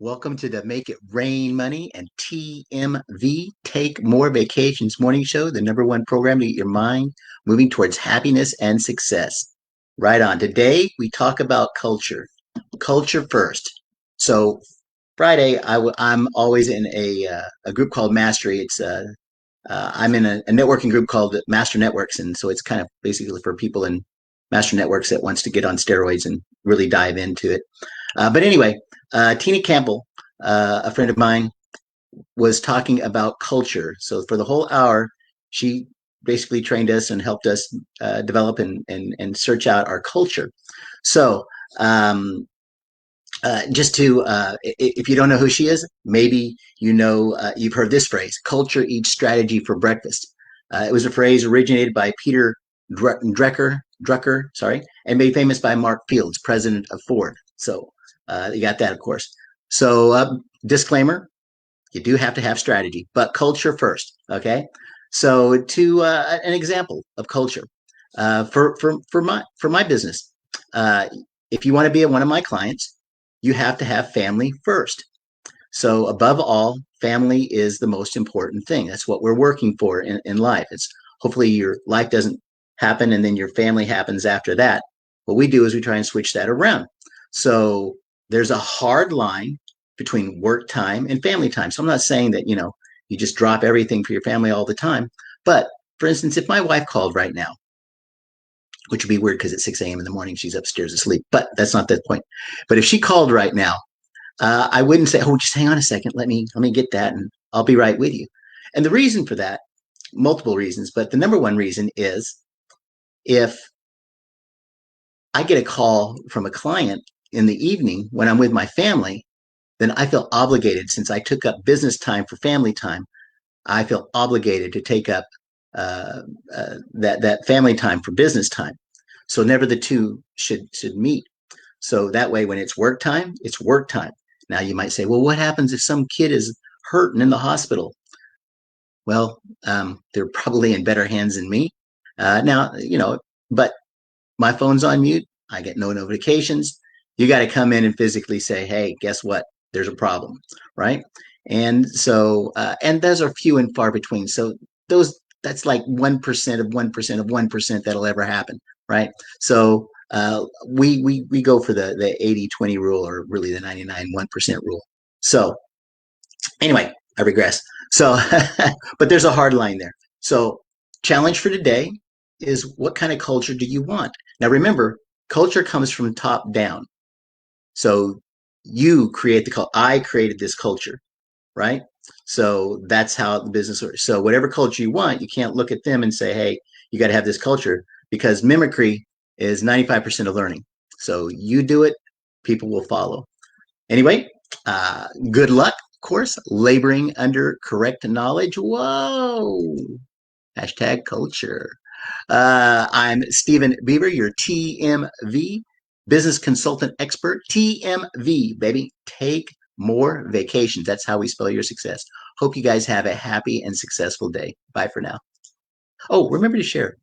Welcome to the Make It Rain Money and TMV Take More Vacations morning show, the number one program to get your mind moving towards happiness and success. Right on. Today, we talk about culture. Culture first. So, Friday, I'm always in a group called Mastery. I'm in a networking group called Master Networks. And so it's kind of basically for people in Master Networks that wants to get on steroids and really dive into it. But anyway, Tina Campbell, a friend of mine, was talking about culture. So for the whole hour, she basically trained us and helped us develop and search out our culture. So um, just to, if you don't know who she is, maybe you've heard this phrase: "Culture eats strategy for breakfast." It was a phrase originated by Peter Drucker, sorry, and made famous by Mark Fields, president of Ford. So you got that, of course. So disclaimer: you do have to have strategy, but culture first. Okay. So to an example of culture for my business, uh, if you want to be one of my clients, you have to have family first. So above all, family is the most important thing. That's what we're working for in life. It's hopefully your life doesn't happen and then your family happens after that. What we do is we try and switch that around. So there's a hard line between work time and family time. So I'm not saying that, you just drop everything for your family all the time. But for instance, if my wife called right now, which would be weird because at 6 a.m. in the morning, she's upstairs asleep, but that's not the point. But if she called right now, I wouldn't say, "Oh, just hang on a second. Let me get that, and I'll be right with you." And the reason for that, multiple reasons, but the number one reason is if I get a call from a client in the evening when I'm with my family, then I feel obligated since I took up business time for family time. I feel obligated to take up that family time for business time. So never the two should meet. So that way, when it's work time, it's work time. Now you might say, well, what happens if some kid is hurting in the hospital? Well, they're probably in better hands than me. Now, but my phone's on mute. I get no notifications. You got to come in and physically say, hey, guess what? There's a problem, right? And so, and those are few and far between. So that's like 1% of 1% of 1% that'll ever happen, right? So we go for the 80-20 rule, or really the 99-1% rule. So anyway, I regress. So, but there's a hard line there. So, challenge for today is, what kind of culture do you want? Now, remember, culture comes from top down. So, you create the culture. I created this culture, right? So, that's how the business works. So, whatever culture you want, you can't look at them and say, hey, you got to have this culture, because mimicry is 95% of learning. So, you do it, people will follow. Anyway, good luck, of course, laboring under correct knowledge. Whoa. Hashtag culture. I'm Stephen Beaver, your TMV business consultant expert. TMV, baby. Take more vacations. That's how we spell your success. Hope you guys have a happy and successful day. Bye for now. Oh, remember to share.